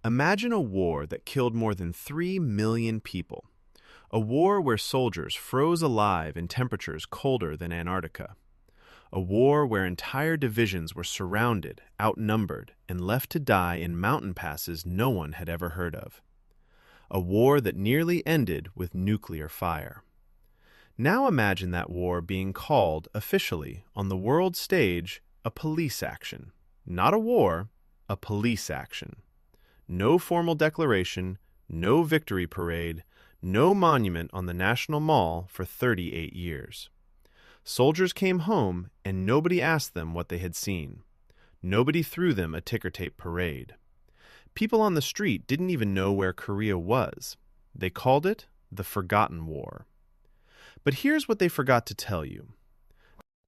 Imagine a war that killed more than 3 million people. A war where soldiers froze alive in temperatures colder than Antarctica. A war where entire divisions were surrounded, outnumbered, and left to die in mountain passes no one had ever heard of. A war that nearly ended with nuclear fire. Now imagine that war being called, officially, on the world stage, a police action. Not a war, a police action. No formal declaration, no victory parade, no monument on the National Mall for 38 years. Soldiers came home and nobody asked them what they had seen. Nobody threw them a ticker tape parade. People on the street didn't even know where Korea was. They called it the Forgotten War. But here's what they forgot to tell you.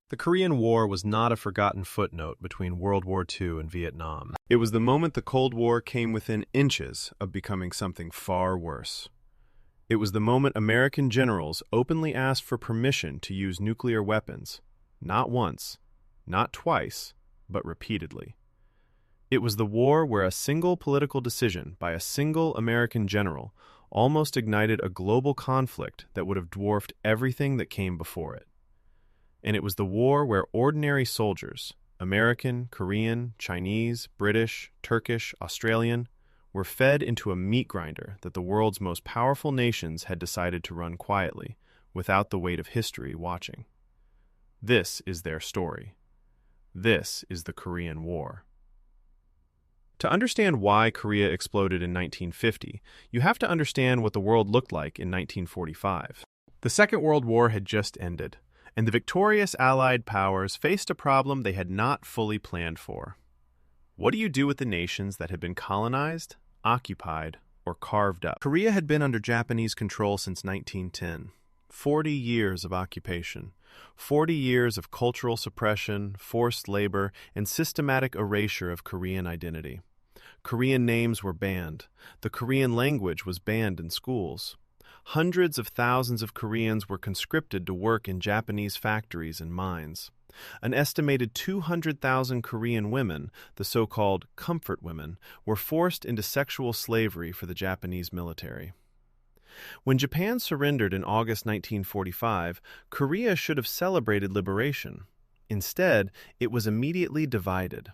The Korean War was not a forgotten footnote between World War II and Vietnam. It was the moment the Cold War came within inches of becoming something far worse. It was the moment American generals openly asked for permission to use nuclear weapons, not once, not twice, but repeatedly. It was the war where a single political decision by a single American general almost ignited a global conflict that would have dwarfed everything that came before it. And it was the war where ordinary soldiers, American, Korean, Chinese, British, Turkish, Australian, were fed into a meat grinder that the world's most powerful nations had decided to run quietly, without the weight of history watching. This is their story. This is the Korean War. To understand why Korea exploded in 1950, you have to understand what the world looked like in 1945. The Second World War had just ended, and the victorious Allied powers faced a problem they had not fully planned for. What do you do with the nations that had been colonized, occupied, or carved up? Korea had been under Japanese control since 1910. 40 years of occupation. 40 years of cultural suppression, forced labor, and systematic erasure of Korean identity. Korean names were banned. The Korean language was banned in schools. Hundreds of thousands of Koreans were conscripted to work in Japanese factories and mines. An estimated 200,000 Korean women, the so-called comfort women, were forced into sexual slavery for the Japanese military. When Japan surrendered in August 1945, Korea should have celebrated liberation. Instead, it was immediately divided.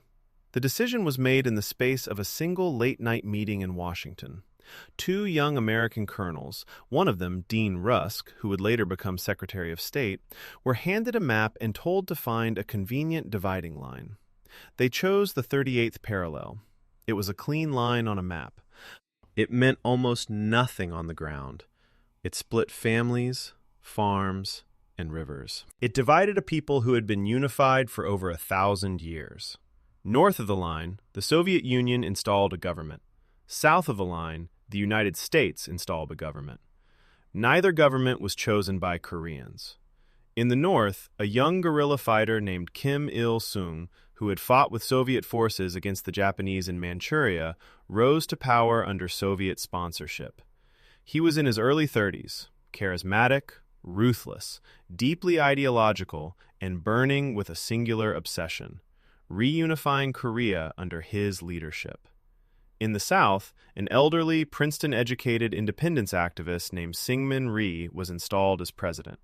The decision was made in the space of a single late-night meeting in Washington. Two young American colonels, one of them Dean Rusk, who would later become Secretary of State, were handed a map and told to find a convenient dividing line. They chose the 38th parallel. It was a clean line on a map. It meant almost nothing on the ground. It split families, farms, and rivers. It divided a people who had been unified for over 1,000 years. North of the line, the Soviet Union installed a government. South of the line, the United States installed a government. Neither government was chosen by Koreans. In the north, a young guerrilla fighter named Kim Il-sung, who had fought with Soviet forces against the Japanese in Manchuria, rose to power under Soviet sponsorship. He was in his early 30s, charismatic, ruthless, deeply ideological, and burning with a singular obsession: reunifying Korea under his leadership. In the South, an elderly, Princeton-educated independence activist named Syngman Rhee was installed as president.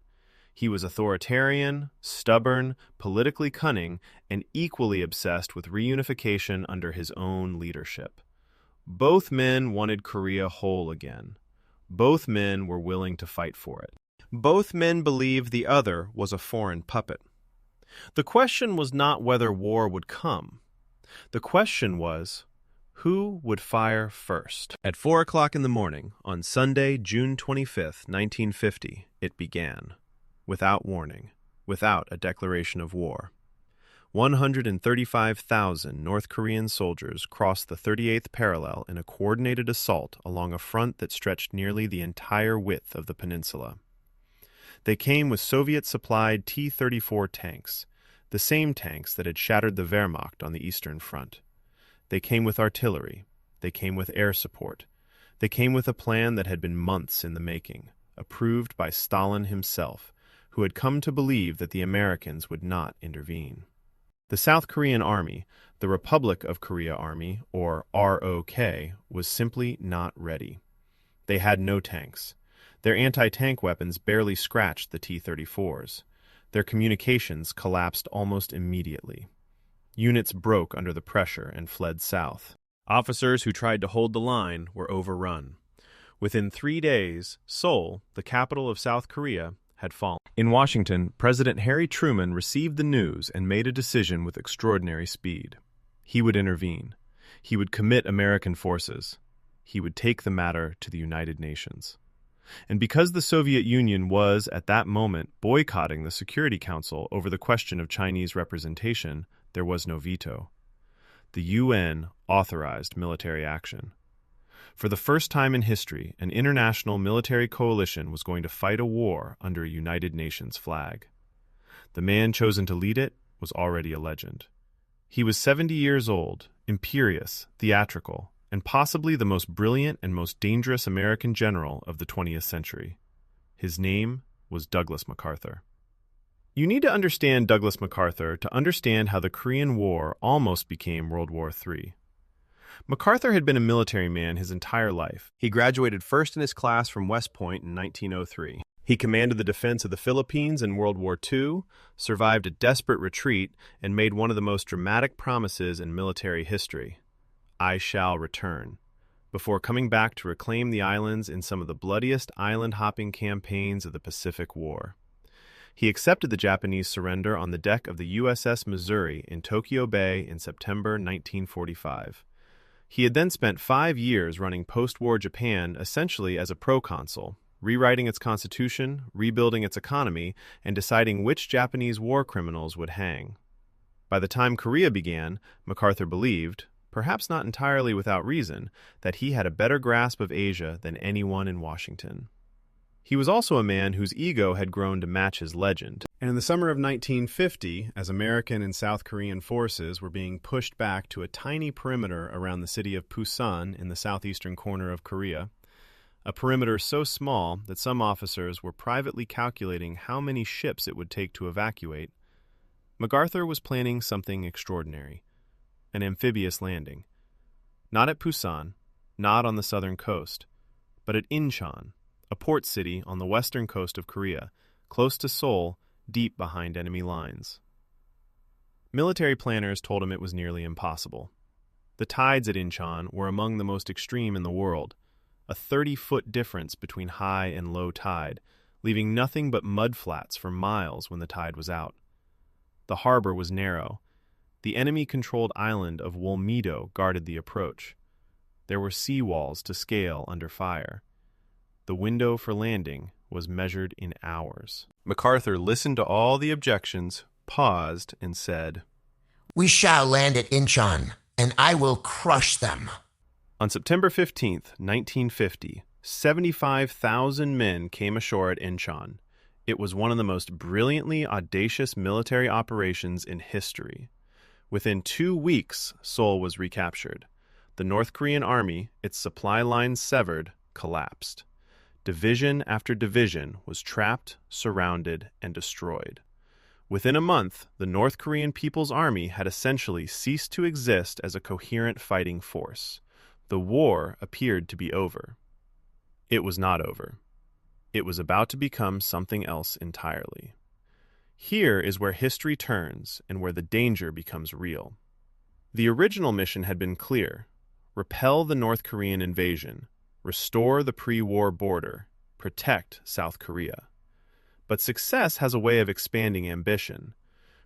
He was authoritarian, stubborn, politically cunning, and equally obsessed with reunification under his own leadership. Both men wanted Korea whole again. Both men were willing to fight for it. Both men believed the other was a foreign puppet. The question was not whether war would come. The question was, who would fire first? At 4 o'clock in the morning, on Sunday, June 25th, 1950, it began. Without warning, without a declaration of war. 135,000 North Korean soldiers crossed the 38th parallel in a coordinated assault along a front that stretched nearly the entire width of the peninsula. They came with Soviet-supplied T-34 tanks, the same tanks that had shattered the Wehrmacht on the Eastern Front. They came with artillery. They came with air support. They came with a plan that had been months in the making, approved by Stalin himself, who had come to believe that the Americans would not intervene. The South Korean Army, the Republic of Korea Army, or ROK, was simply not ready. They had no tanks. Their anti-tank weapons barely scratched the T-34s. Their communications collapsed almost immediately. Units broke under the pressure and fled south. Officers who tried to hold the line were overrun. Within 3 days, Seoul, the capital of South Korea, had fallen. In Washington, President Harry Truman received the news and made a decision with extraordinary speed. He would intervene. He would commit American forces. He would take the matter to the United Nations. And because the Soviet Union was, at that moment, boycotting the Security Council over the question of Chinese representation, there was no veto. The UN authorized military action. For the first time in history, an international military coalition was going to fight a war under a United Nations flag. The man chosen to lead it was already a legend. He was 70 years old, imperious, theatrical, and possibly the most brilliant and most dangerous American general of the 20th century. His name was Douglas MacArthur. You need to understand Douglas MacArthur to understand how the Korean War almost became World War III. MacArthur had been a military man his entire life. He graduated first in his class from West Point in 1903. He commanded the defense of the Philippines in World War II, survived a desperate retreat, and made one of the most dramatic promises in military history: "I shall return," before coming back to reclaim the islands in some of the bloodiest island-hopping campaigns of the Pacific War. He accepted the Japanese surrender on the deck of the USS Missouri in Tokyo Bay in September 1945. He had then spent 5 years running post-war Japan essentially as a proconsul, rewriting its constitution, rebuilding its economy, and deciding which Japanese war criminals would hang. By the time Korea began, MacArthur believed, perhaps not entirely without reason, that he had a better grasp of Asia than anyone in Washington. He was also a man whose ego had grown to match his legend. And in the summer of 1950, as American and South Korean forces were being pushed back to a tiny perimeter around the city of Busan in the southeastern corner of Korea, a perimeter so small that some officers were privately calculating how many ships it would take to evacuate, MacArthur was planning something extraordinary: an amphibious landing. Not at Busan, not on the southern coast, but at Incheon, a port city on the western coast of Korea, close to Seoul, deep behind enemy lines. Military planners told him it was nearly impossible. The tides at Incheon were among the most extreme in the world, a 30-foot difference between high and low tide, leaving nothing but mudflats for miles when the tide was out. The harbor was narrow. The enemy-controlled island of Wolmido guarded the approach. There were sea walls to scale under fire. The window for landing was measured in hours. MacArthur listened to all the objections, paused, and said, "We shall land at Incheon, and I will crush them." On September 15th, 1950, 75,000 men came ashore at Incheon. It was one of the most brilliantly audacious military operations in history. Within 2 weeks, Seoul was recaptured. The North Korean army, its supply lines severed, collapsed. Division after division was trapped, surrounded, and destroyed. Within a month, the North Korean People's Army had essentially ceased to exist as a coherent fighting force. The war appeared to be over. It was not over. It was about to become something else entirely. Here is where history turns and where the danger becomes real. The original mission had been clear: repel the North Korean invasion, restore the pre-war border, protect South Korea. But success has a way of expanding ambition.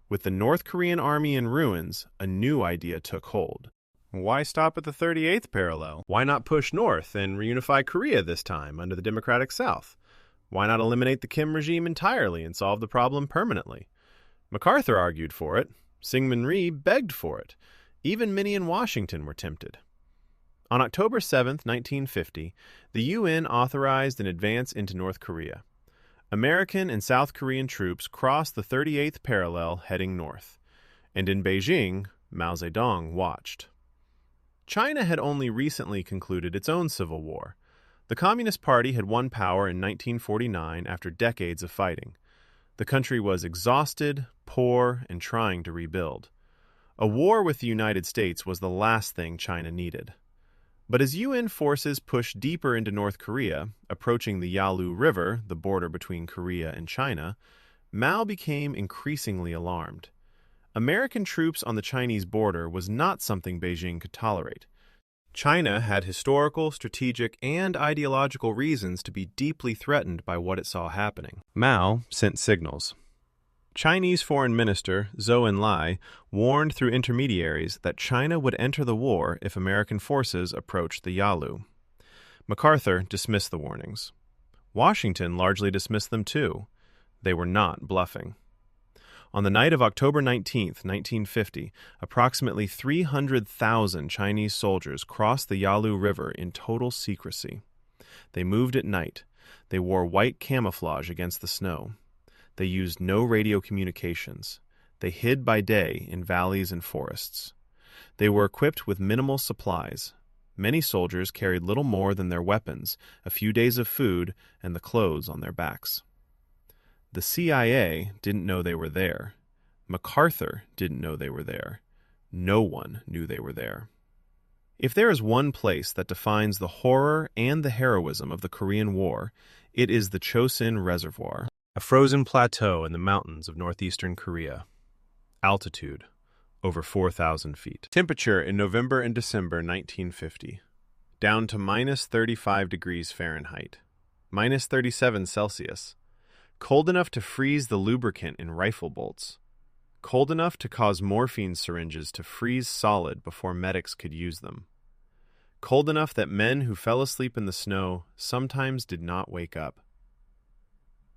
With the North Korean army in ruins, a new idea took hold. Why stop at the 38th parallel? Why not push north and reunify Korea this time under the democratic South? Why not eliminate the Kim regime entirely and solve the problem permanently? MacArthur argued for it. Syngman Rhee begged for it. Even many in Washington were tempted. On October 7, 1950, the UN authorized an advance into North Korea. American and South Korean troops crossed the 38th parallel heading north, and in Beijing, Mao Zedong watched. China had only recently concluded its own civil war. The Communist Party had won power in 1949 after decades of fighting. The country was exhausted, poor, and trying to rebuild. A war with the United States was the last thing China needed. But as UN forces pushed deeper into North Korea, approaching the Yalu River, the border between Korea and China, Mao became increasingly alarmed. American troops on the Chinese border was not something Beijing could tolerate. China had historical, strategic, and ideological reasons to be deeply threatened by what it saw happening. Mao sent signals. Chinese Foreign Minister Zhou Enlai warned through intermediaries that China would enter the war if American forces approached the Yalu. MacArthur dismissed the warnings. Washington largely dismissed them too. They were not bluffing. On the night of October 19, 1950, approximately 300,000 Chinese soldiers crossed the Yalu River in total secrecy. They moved at night. They wore white camouflage against the snow. They used no radio communications. They hid by day in valleys and forests. They were equipped with minimal supplies. Many soldiers carried little more than their weapons, a few days of food, and the clothes on their backs. The CIA didn't know they were there. MacArthur didn't know they were there. No one knew they were there. If there is one place that defines the horror and the heroism of the Korean War, it is the Chosin Reservoir, a frozen plateau in the mountains of northeastern Korea. Altitude, over 4,000 feet. Temperature in November and December 1950, down to minus 35 degrees Fahrenheit, minus 37 Celsius. Cold enough to freeze the lubricant in rifle bolts. Cold enough to cause morphine syringes to freeze solid before medics could use them. Cold enough that men who fell asleep in the snow sometimes did not wake up.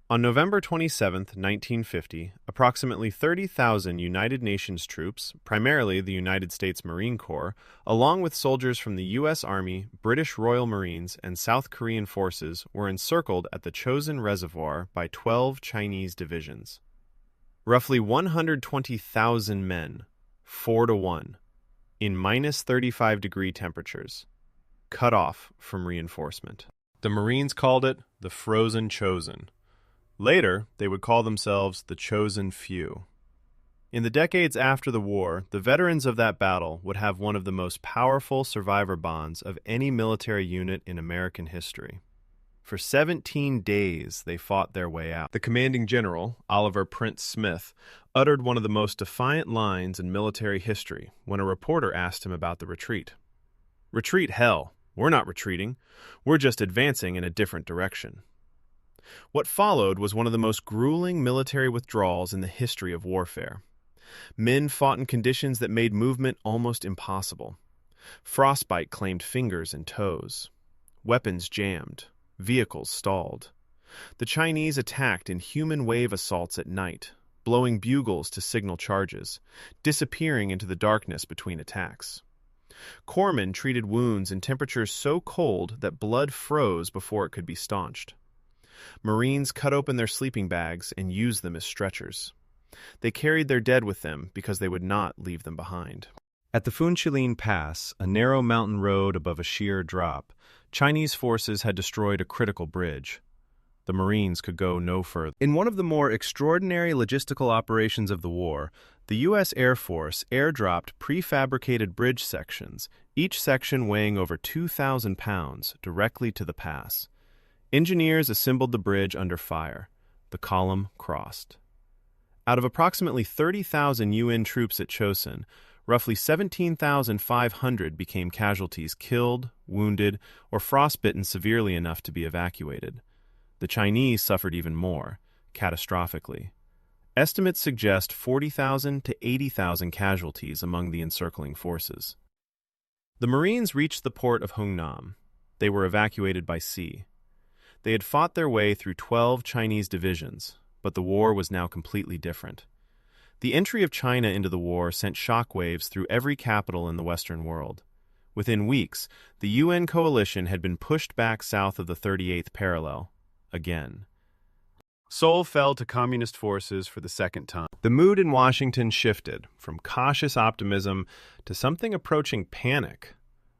On November 27, 1950, approximately 30,000 United Nations troops, primarily the United States Marine Corps, along with soldiers from the U.S. Army, British Royal Marines, and South Korean forces, were encircled at the Chosin Reservoir by 12 Chinese divisions. Roughly 120,000 men, 4-to-1, in minus 35-degree temperatures, cut off from reinforcement. The Marines called it the Frozen Chosin. Later, they would call themselves the Chosen Few. In the decades after the war, the veterans of that battle would have one of the most powerful survivor bonds of any military unit in American history. For 17 days, they fought their way out. The commanding general, Oliver Prince Smith, uttered one of the most defiant lines in military history when a reporter asked him about the retreat. "Retreat, hell. We're not retreating. We're just advancing in a different direction." What followed was one of the most grueling military withdrawals in the history of warfare. Men fought in conditions that made movement almost impossible. Frostbite claimed fingers and toes. Weapons jammed. Vehicles stalled. The Chinese attacked in human wave assaults at night, blowing bugles to signal charges, disappearing into the darkness between attacks. Corpsmen treated wounds in temperatures so cold that blood froze before it could be staunched. Marines cut open their sleeping bags and used them as stretchers. They carried their dead with them because they would not leave them behind. At the Funchilin Pass, a narrow mountain road above a sheer drop, Chinese forces had destroyed a critical bridge. The Marines could go no further. In one of the more extraordinary logistical operations of the war, the U.S. Air Force airdropped prefabricated bridge sections, each section weighing over 2,000 pounds, directly to the pass. Engineers assembled the bridge under fire. The column crossed. Out of approximately 30,000 UN troops at Chosin, roughly 17,500 became casualties killed, wounded, or frostbitten severely enough to be evacuated. The Chinese suffered even more, catastrophically. Estimates suggest 40,000 to 80,000 casualties among the encircling forces. The Marines reached the port of Hungnam. They were evacuated by sea. They had fought their way through 12 Chinese divisions, but the war was now completely different. The entry of China into the war sent shockwaves through every capital in the Western world. Within weeks, the UN coalition had been pushed back south of the 38th parallel, again. Seoul fell to communist forces for the second time. The mood in Washington shifted from cautious optimism to something approaching panic.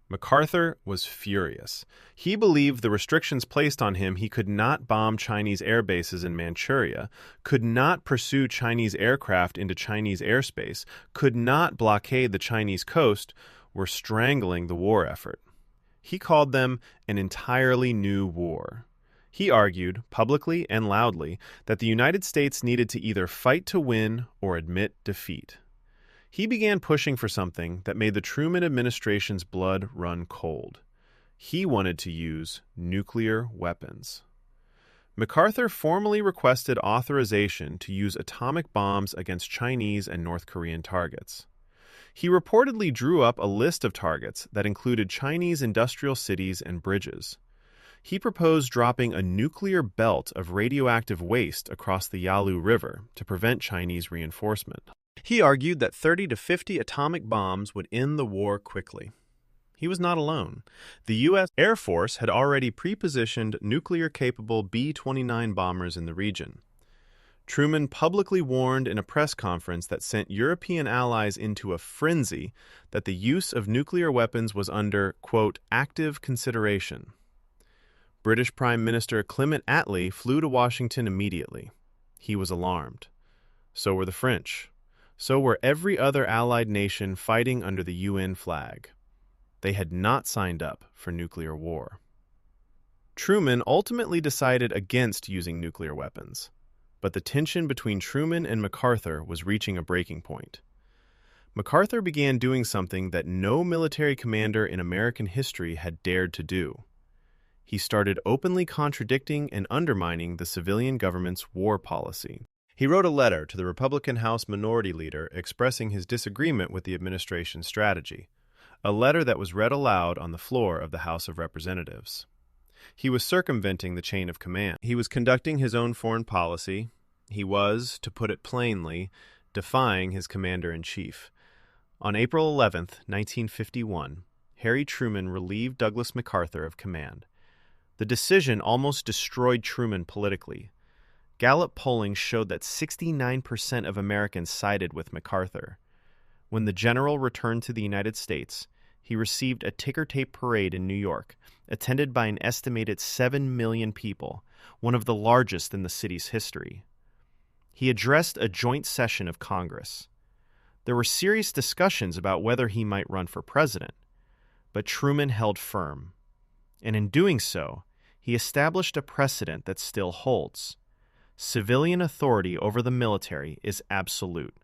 MacArthur was furious. He believed the restrictions placed on him he could not bomb Chinese air bases in Manchuria, could not pursue Chinese aircraft into Chinese airspace, could not blockade the Chinese coast, were strangling the war effort. He called them an entirely new war. He argued, publicly and loudly, that the United States needed to either fight to win or admit defeat. He began pushing for something that made the Truman administration's blood run cold. He wanted to use nuclear weapons. MacArthur formally requested authorization to use atomic bombs against Chinese and North Korean targets. He reportedly drew up a list of targets that included Chinese industrial cities and bridges. He proposed dropping a nuclear belt of radioactive waste across the Yalu River to prevent Chinese reinforcement. He argued that 30 to 50 atomic bombs would end the war quickly. He was not alone. The U.S. Air Force had already pre-positioned nuclear-capable B-29 bombers in the region. Truman publicly warned in a press conference that sent European allies into a frenzy that the use of nuclear weapons was under, quote, active consideration. British Prime Minister Clement Attlee flew to Washington immediately. He was alarmed. So were the French. So were every other allied nation fighting under the UN flag. They had not signed up for nuclear war. Truman ultimately decided against using nuclear weapons, but the tension between Truman and MacArthur was reaching a breaking point. MacArthur began doing something that no military commander in American history had dared to do. He started openly contradicting and undermining the civilian government's war policy. He wrote a letter to the Republican House Minority Leader expressing his disagreement with the administration's strategy, a letter that was read aloud on the floor of the House of Representatives. He was circumventing the chain of command. He was conducting his own foreign policy. He was, to put it plainly, defying his commander-in-chief. On April 11, 1951, Harry Truman relieved Douglas MacArthur of command. The decision almost destroyed Truman politically. Gallup polling showed that 69% of Americans sided with MacArthur. When the general returned to the United States, he received a ticker-tape parade in New York, attended by an estimated 7 million people, one of the largest in the city's history. He addressed a joint session of Congress. There were serious discussions about whether he might run for president, but Truman held firm. And in doing so, he established a precedent that still holds. Civilian authority over the military is absolute.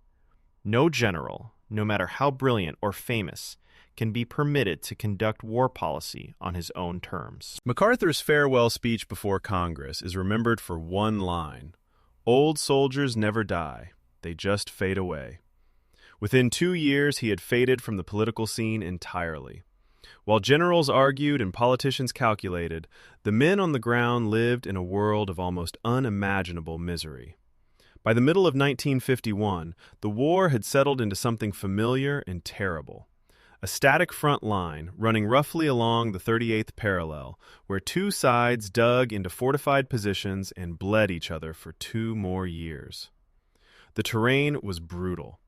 No general, no matter how brilliant or famous, can be permitted to conduct war policy on his own terms. MacArthur's farewell speech before Congress is remembered for one line: "Old soldiers never die, they just fade away." Within 2 years, he had faded from the political scene entirely. While generals argued and politicians calculated, the men on the ground lived in a world of almost unimaginable misery. By the middle of 1951, the war had settled into something familiar and terrible. A static front line running roughly along the 38th parallel, where two sides dug into fortified positions and bled each other for 2 more years. The terrain was brutal.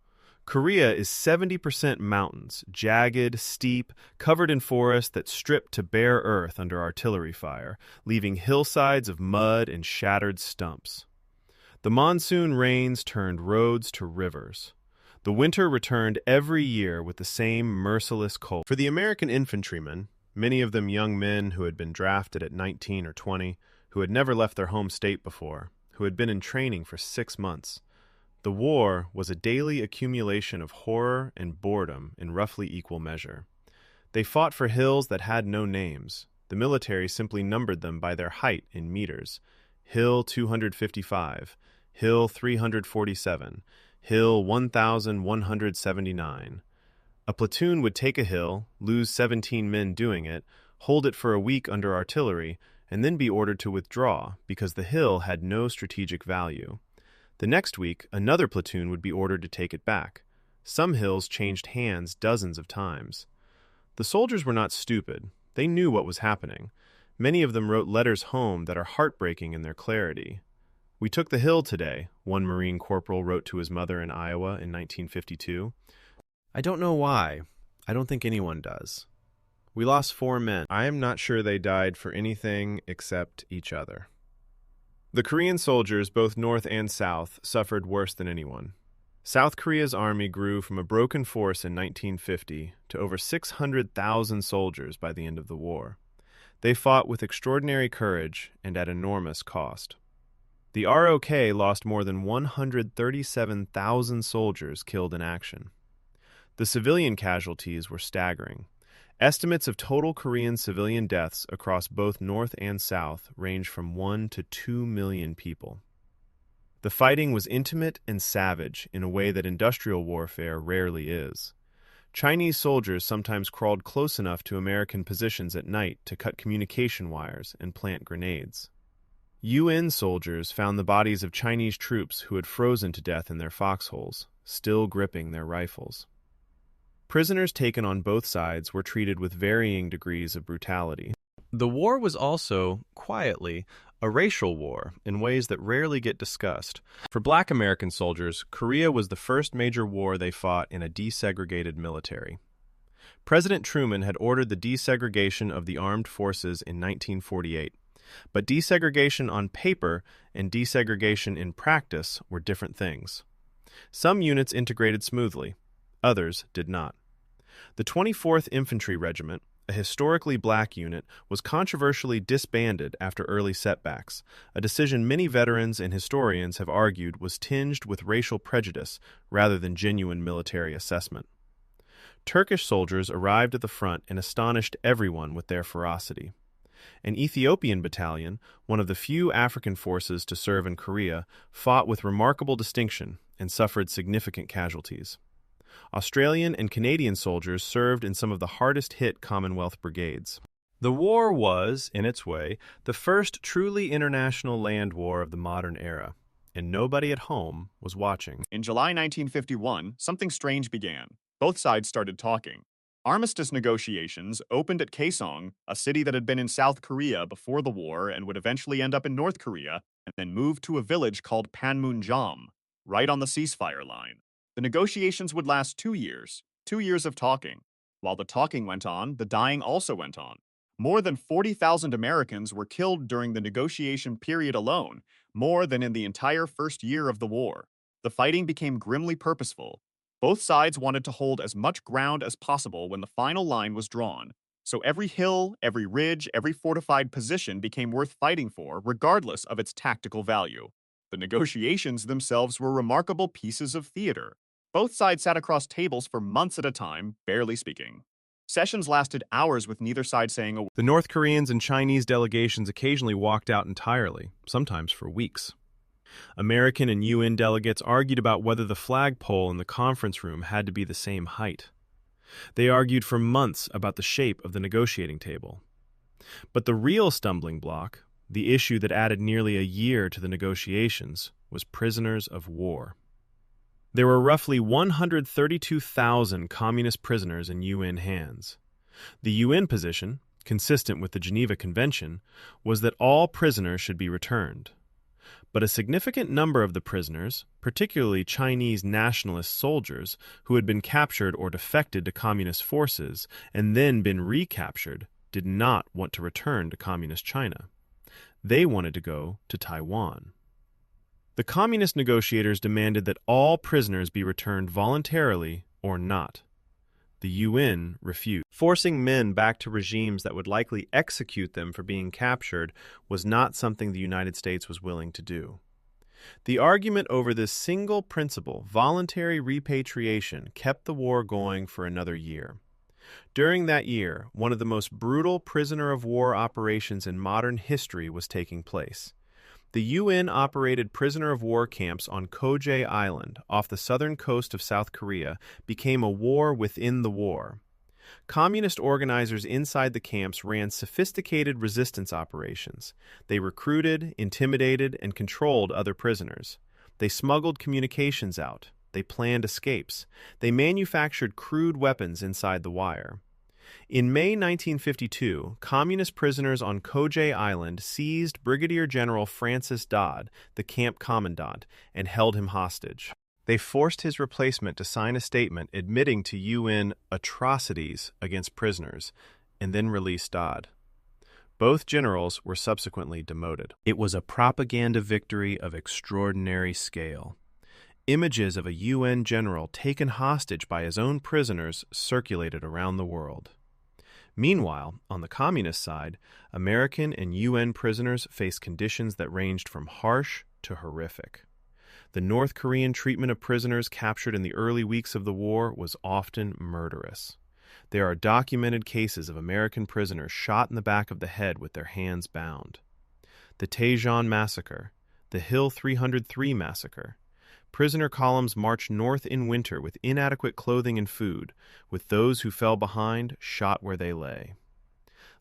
Korea is 70% mountains, jagged, steep, covered in forest that stripped to bare earth under artillery fire, leaving hillsides of mud and shattered stumps. The monsoon rains turned roads to rivers. The winter returned every year with the same merciless cold. For the American infantrymen, many of them young men who had been drafted at 19 or 20, who had never left their home state before, who had been in training for 6 months, the war was a daily accumulation of horror and boredom in roughly equal measure. They fought for hills that had no names. The military simply numbered them by their height in meters. Hill 255, Hill 347, Hill 1179. A platoon would take a hill, lose 17 men doing it, hold it for a week under artillery, and then be ordered to withdraw because the hill had no strategic value. The next week, another platoon would be ordered to take it back. Some hills changed hands dozens of times. The soldiers were not stupid. They knew what was happening. Many of them wrote letters home that are heartbreaking in their clarity. "We took the hill today," one Marine corporal wrote to his mother in Iowa in 1952. "I don't know why. I don't think anyone does. We lost 4 men. I am not sure they died for anything except each other. The Korean soldiers, both North and South, suffered worse than anyone. South Korea's army grew from a broken force in 1950 to over 600,000 soldiers by the end of the war. They fought with extraordinary courage and at enormous cost. The ROK lost more than 137,000 soldiers killed in action. The civilian casualties were staggering. Estimates of total Korean civilian deaths across both North and South range from 1 to 2 million people. The fighting was intimate and savage in a way that industrial warfare rarely is. Chinese soldiers sometimes crawled close enough to American positions at night to cut communication wires and plant grenades. UN soldiers found the bodies of Chinese troops who had frozen to death in their foxholes, still gripping their rifles. Prisoners taken on both sides were treated with varying degrees of brutality. The war was also, quietly, a racial war in ways that rarely get discussed. For Black American soldiers, Korea was the first major war they fought in a desegregated military. President Truman had ordered the desegregation of the armed forces in 1948, but desegregation on paper and desegregation in practice were different things. Some units integrated smoothly, others did not. The 24th Infantry Regiment, a historically black unit, was controversially disbanded after early setbacks, a decision many veterans and historians have argued was tinged with racial prejudice rather than genuine military assessment. Turkish soldiers arrived at the front and astonished everyone with their ferocity. An Ethiopian battalion, one of the few African forces to serve in Korea, fought with remarkable distinction and suffered significant casualties. Australian and Canadian soldiers served in some of the hardest-hit Commonwealth brigades. The war was, in its way, the first truly international land war of the modern era, and nobody at home was watching. In July 1951, something strange began. Both sides started talking. Armistice negotiations opened at Kaesong, a city that had been in South Korea before the war and would eventually end up in North Korea, and then move to a village called Panmunjom, right on the ceasefire line. The negotiations would last 2 years, 2 years of talking. While the talking went on, the dying also went on. More than 40,000 Americans were killed during the negotiation period alone, more than in the entire first year of the war. The fighting became grimly purposeful. Both sides wanted to hold as much ground as possible when the final line was drawn, so every hill, every ridge, every fortified position became worth fighting for, regardless of its tactical value. The negotiations themselves were remarkable pieces of theater. Both sides sat across tables for months at a time, barely speaking. Sessions lasted hours with neither side saying a word. The North Koreans and Chinese delegations occasionally walked out entirely, sometimes for weeks. American and UN delegates argued about whether the flagpole in the conference room had to be the same height. They argued for months about the shape of the negotiating table. But the real stumbling block, the issue that added nearly a year to the negotiations, was prisoners of war. There were roughly 132,000 communist prisoners in UN hands. The UN position, consistent with the Geneva Convention, was that all prisoners should be returned. But a significant number of the prisoners, particularly Chinese nationalist soldiers who had been captured or defected to communist forces and then been recaptured, did not want to return to communist China. They wanted to go to Taiwan. The communist negotiators demanded that all prisoners be returned voluntarily or not. The UN refused. Forcing men back to regimes that would likely execute them for being captured was not something the United States was willing to do. The argument over this single principle, voluntary repatriation, kept the war going for another year. During that year, one of the most brutal prisoner of war operations in modern history was taking place. The UN-operated prisoner of war camps on Kojay Island, off the southern coast of South Korea, became a war within the war. Communist organizers inside the camps ran sophisticated resistance operations. They recruited, intimidated, and controlled other prisoners. They smuggled communications out. They planned escapes. They manufactured crude weapons inside the wire. In May 1952, communist prisoners on Kojay Island seized Brigadier General Francis Dodd, the camp commandant, and held him hostage. They forced his replacement to sign a statement admitting to UN atrocities against prisoners, and then released Dodd. Both generals were subsequently demoted. It was a propaganda victory of extraordinary scale. Images of a UN general taken hostage by his own prisoners circulated around the world. Meanwhile, on the communist side, American and UN prisoners faced conditions that ranged from harsh to horrific. The North Korean treatment of prisoners captured in the early weeks of the war was often murderous. There are documented cases of American prisoners shot in the back of the head with their hands bound. The Daejeon Massacre, the Hill 303 Massacre. Prisoner columns marched north in winter with inadequate clothing and food, with those who fell behind shot where they lay.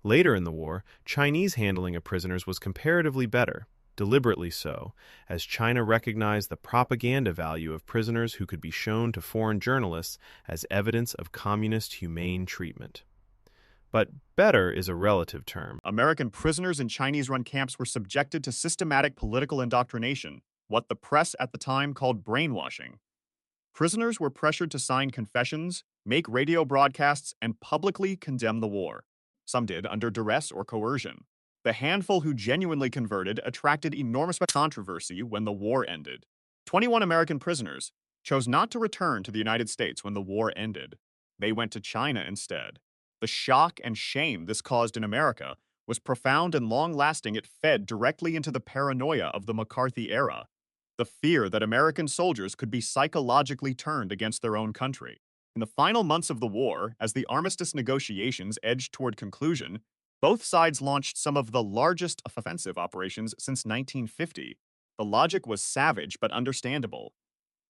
Later in the war, Chinese handling of prisoners was comparatively better, deliberately so, as China recognized the propaganda value of prisoners who could be shown to foreign journalists as evidence of communist humane treatment. But better is a relative term. American prisoners in Chinese-run camps were subjected to systematic political indoctrination, what the press at the time called brainwashing. Prisoners were pressured to sign confessions, make radio broadcasts, and publicly condemn the war. Some did under duress or coercion. The handful who genuinely converted attracted enormous controversy when the war ended. 21 American prisoners chose not to return to the United States when the war ended. They went to China instead. The shock and shame this caused in America was profound and long-lasting. It fed directly into the paranoia of the McCarthy era. The fear that American soldiers could be psychologically turned against their own country. In the final months of the war, as the armistice negotiations edged toward conclusion, both sides launched some of the largest offensive operations since 1950. The logic was savage but understandable.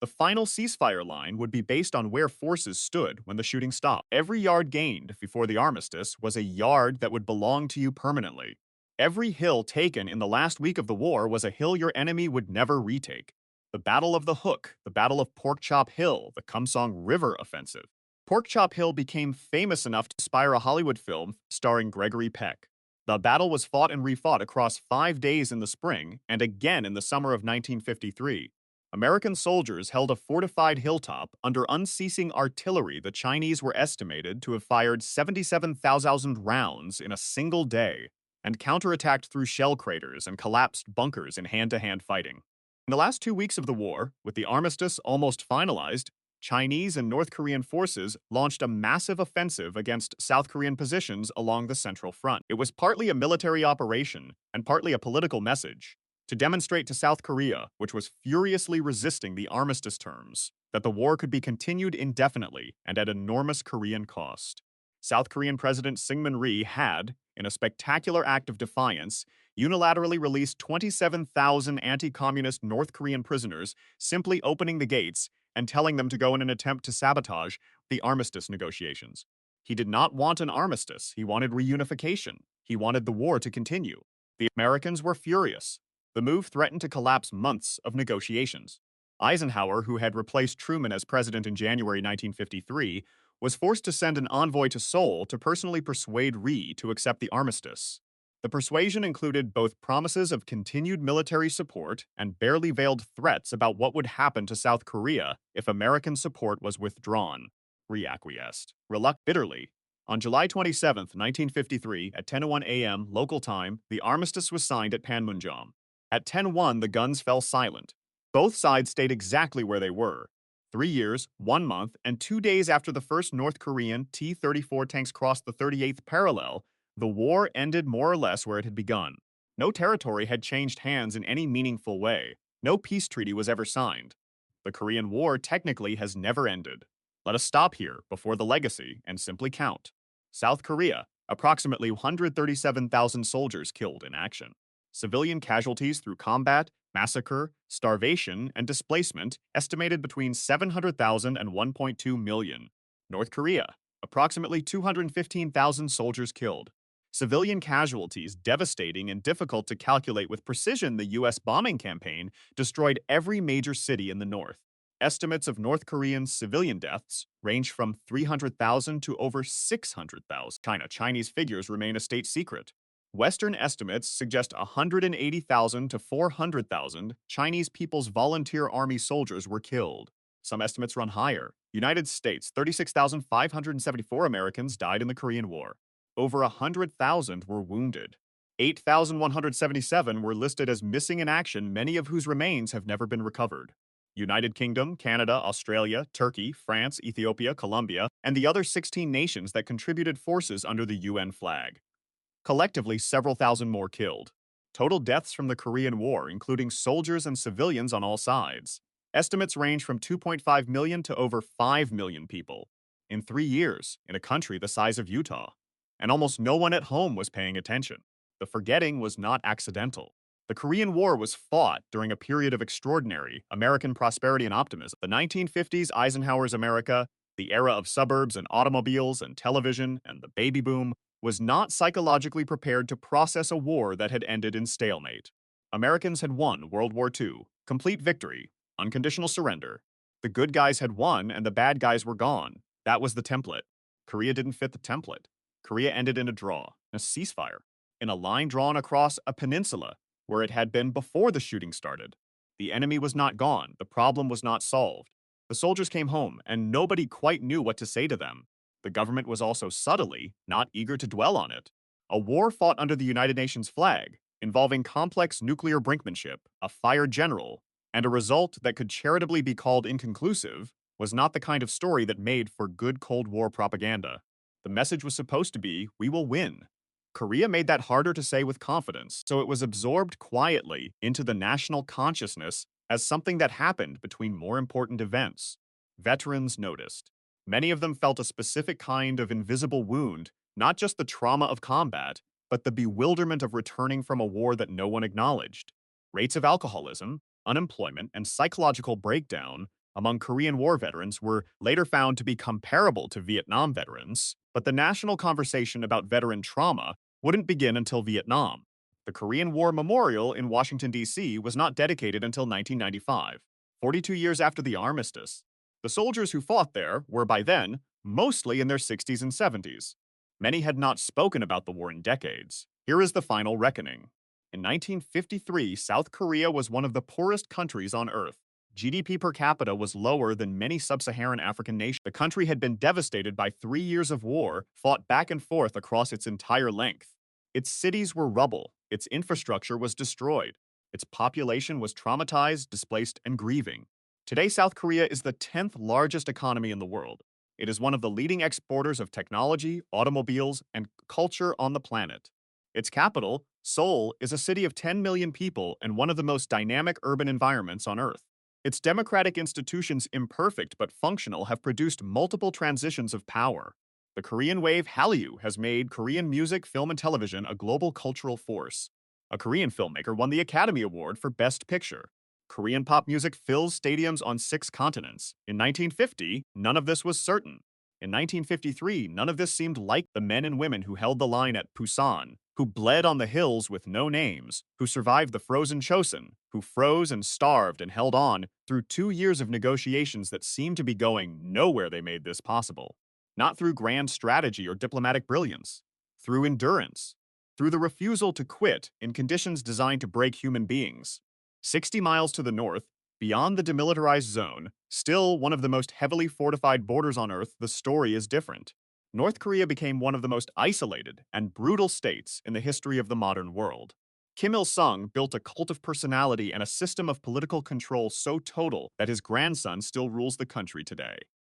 The final ceasefire line would be based on where forces stood when the shooting stopped. Every yard gained before the armistice was a yard that would belong to you permanently. Every hill taken in the last week of the war was a hill your enemy would never retake. The Battle of the Hook, the Battle of Pork Chop Hill, the Kumsong River Offensive. Pork Chop Hill became famous enough to inspire a Hollywood film starring Gregory Peck. The battle was fought and refought across 5 days in the spring and again in the summer of 1953. American soldiers held a fortified hilltop under unceasing artillery. The Chinese were estimated to have fired 77,000 rounds in a single day and counterattacked through shell craters and collapsed bunkers in hand-to-hand fighting. In the last 2 weeks of the war, with the armistice almost finalized, Chinese and North Korean forces launched a massive offensive against South Korean positions along the Central Front. It was partly a military operation and partly a political message to demonstrate to South Korea, which was furiously resisting the armistice terms, that the war could be continued indefinitely and at enormous Korean cost. South Korean President Syngman Rhee had, in a spectacular act of defiance, unilaterally released 27,000 anti-communist North Korean prisoners, simply opening the gates and telling them to go in an attempt to sabotage the armistice negotiations. He did not want an armistice. He wanted reunification. He wanted the war to continue. The Americans were furious. The move threatened to collapse months of negotiations. Eisenhower, who had replaced Truman as president in January 1953, was forced to send an envoy to Seoul to personally persuade Rhee to accept the armistice. The persuasion included both promises of continued military support and barely veiled threats about what would happen to South Korea if American support was withdrawn. Rhee acquiesced, bitterly. On July 27, 1953, at 10:01 a.m. local time, the armistice was signed at Panmunjom. At 10:01, the guns fell silent. Both sides stayed exactly where they were. 3 years, 1 month, and 2 days after the first North Korean T-34 tanks crossed the 38th parallel, the war ended more or less where it had begun. No territory had changed hands in any meaningful way. No peace treaty was ever signed. The Korean War technically has never ended. Let us stop here before the legacy and simply count. South Korea, approximately 137,000 soldiers killed in action. Civilian casualties through combat, massacre, starvation, and displacement estimated between 700,000 and 1.2 million. North Korea, approximately 215,000 soldiers killed. Civilian casualties devastating and difficult to calculate with precision. The U.S. bombing campaign destroyed every major city in the north. Estimates of North Korean civilian deaths range from 300,000 to over 600,000. Chinese figures remain a state secret. Western estimates suggest 180,000 to 400,000 Chinese People's Volunteer Army soldiers were killed. Some estimates run higher. United States, 36,574 Americans died in the Korean War. Over 100,000 were wounded. 8,177 were listed as missing in action, many of whose remains have never been recovered. United Kingdom, Canada, Australia, Turkey, France, Ethiopia, Colombia, and the other 16 nations that contributed forces under the UN flag. Collectively, several thousand more killed. Total deaths from the Korean War, including soldiers and civilians on all sides. Estimates range from 2.5 million to over 5 million people in 3 years in a country the size of Utah. And almost no one at home was paying attention. The forgetting was not accidental. The Korean War was fought during a period of extraordinary American prosperity and optimism. The 1950s Eisenhower's America, the era of suburbs and automobiles and television and the baby boom, was not psychologically prepared to process a war that had ended in stalemate. Americans had won World War II, complete victory, unconditional surrender. The good guys had won and the bad guys were gone. That was the template. Korea didn't fit the template. Korea ended in a draw, a ceasefire, in a line drawn across a peninsula where it had been before the shooting started. The enemy was not gone. The problem was not solved. The soldiers came home, and nobody quite knew what to say to them. The government was also subtly not eager to dwell on it. A war fought under the United Nations flag, involving complex nuclear brinkmanship, a fired general, and a result that could charitably be called inconclusive, was not the kind of story that made for good Cold War propaganda. The message was supposed to be, we will win. Korea made that harder to say with confidence, so it was absorbed quietly into the national consciousness as something that happened between more important events. Veterans noticed. Many of them felt a specific kind of invisible wound, not just the trauma of combat, but the bewilderment of returning from a war that no one acknowledged. Rates of alcoholism, unemployment, and psychological breakdown among Korean War veterans were later found to be comparable to Vietnam veterans, but the national conversation about veteran trauma wouldn't begin until Vietnam. The Korean War Memorial in Washington, D.C. was not dedicated until 1995, 42 years after the armistice. The soldiers who fought there were by then mostly in their 60s and 70s. Many had not spoken about the war in decades. Here is the final reckoning. In 1953, South Korea was one of the poorest countries on Earth. GDP per capita was lower than many sub-Saharan African nations. The country had been devastated by 3 years of war, fought back and forth across its entire length. Its cities were rubble, its infrastructure was destroyed, its population was traumatized, displaced, and grieving. Today, South Korea is the 10th largest economy in the world. It is one of the leading exporters of technology, automobiles, and culture on the planet. Its capital, Seoul, is a city of 10 million people and one of the most dynamic urban environments on Earth. Its democratic institutions, imperfect but functional, have produced multiple transitions of power. The Korean wave Hallyu has made Korean music, film, and television a global cultural force. A Korean filmmaker won the Academy Award for Best Picture. Korean pop music fills stadiums on 6 continents. In 1950, none of this was certain. In 1953, none of this seemed like the men and women who held the line at Busan, who bled on the hills with no names, who survived the frozen Chosin, who froze and starved and held on through 2 years of negotiations that seemed to be going nowhere. They made this possible. Not through grand strategy or diplomatic brilliance, through endurance, through the refusal to quit in conditions designed to break human beings. 60 miles to the north, beyond the demilitarized zone, still one of the most heavily fortified borders on Earth, the story is different. North Korea became one of the most isolated and brutal states in the history of the modern world. Kim Il-sung built a cult of personality and a system of political control so total that his grandson still rules the country today.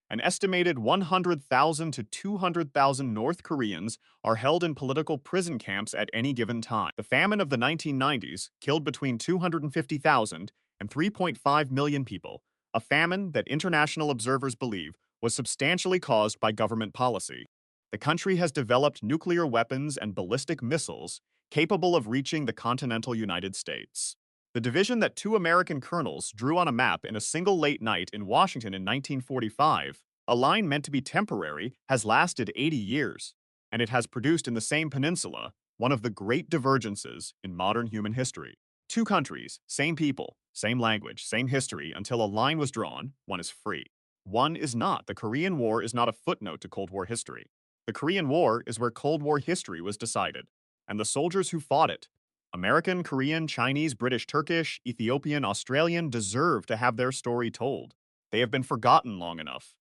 An estimated 100,000 to 200,000 North Koreans are held in political prison camps at any given time. The famine of the 1990s killed between 250,000 and 3.5 million people, a famine that international observers believe was substantially caused by government policy. The country has developed nuclear weapons and ballistic missiles capable of reaching the continental United States. The division that 2 American colonels drew on a map in a single late night in Washington in 1945, a line meant to be temporary, has lasted 80 years, and it has produced in the same peninsula one of the great divergences in modern human history. 2 countries, same people, same language, same history, until a line was drawn, one is free. One is not. The Korean War is not a footnote to Cold War history. The Korean War is where Cold War history was decided, and the soldiers who fought it, American, Korean, Chinese, British, Turkish, Ethiopian, Australian, deserve to have their story told. They have been forgotten long enough.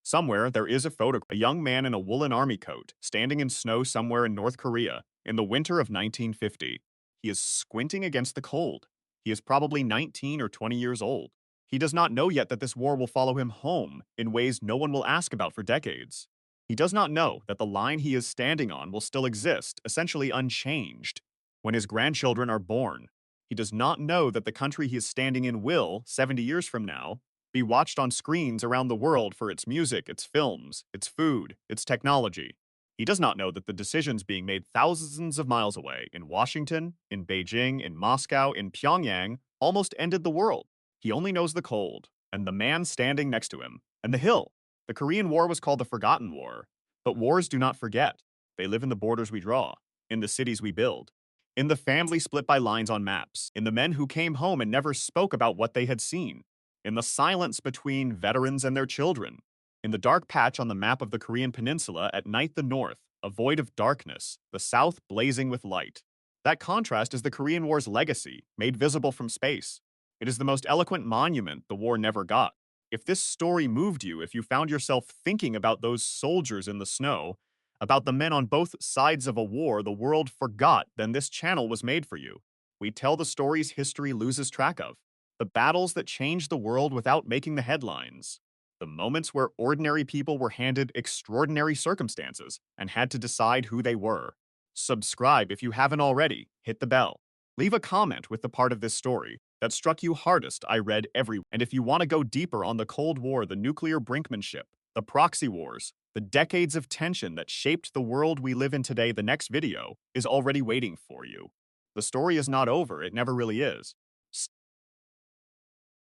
Somewhere, there is a photograph. A young man in a woolen army coat, standing in snow somewhere in North Korea, in the winter of 1950. He is squinting against the cold. He is probably 19 or 20 years old. He does not know yet that this war will follow him home in ways no one will ask about for decades. He does not know that the line he is standing on will still exist, essentially unchanged, when his grandchildren are born. He does not know that the country he is standing in will, 70 years from now, be watched on screens around the world for its music, its films, its food, its technology. He does not know that the decisions being made thousands of miles away, in Washington, in Beijing, in Moscow, in Pyongyang, almost ended the world. He only knows the cold, and the man standing next to him, and the hill. The Korean War was called the Forgotten War, but wars do not forget. They live in the borders we draw, in the cities we build, in the family split by lines on maps, in the men who came home and never spoke about what they had seen, in the silence between veterans and their children, in the dark patch on the map of the Korean peninsula, at night the north, a void of darkness, the south blazing with light. That contrast is the Korean War's legacy, made visible from space. It is the most eloquent monument the war never got. If this story moved you, if you found yourself thinking about those soldiers in the snow, about the men on both sides of a war the world forgot, then this channel was made for you. We tell the stories history loses track of, the battles that changed the world without making the headlines, the moments where ordinary people were handed extraordinary circumstances and had to decide who they were. Subscribe if you haven't already. Hit the bell. Leave a comment with the part of this story that struck you hardest. I read every. And if you want to go deeper on the Cold War, the nuclear brinkmanship, the proxy wars, the decades of tension that shaped the world we live in today, the next video is already waiting for you. The story is not over, it never really is.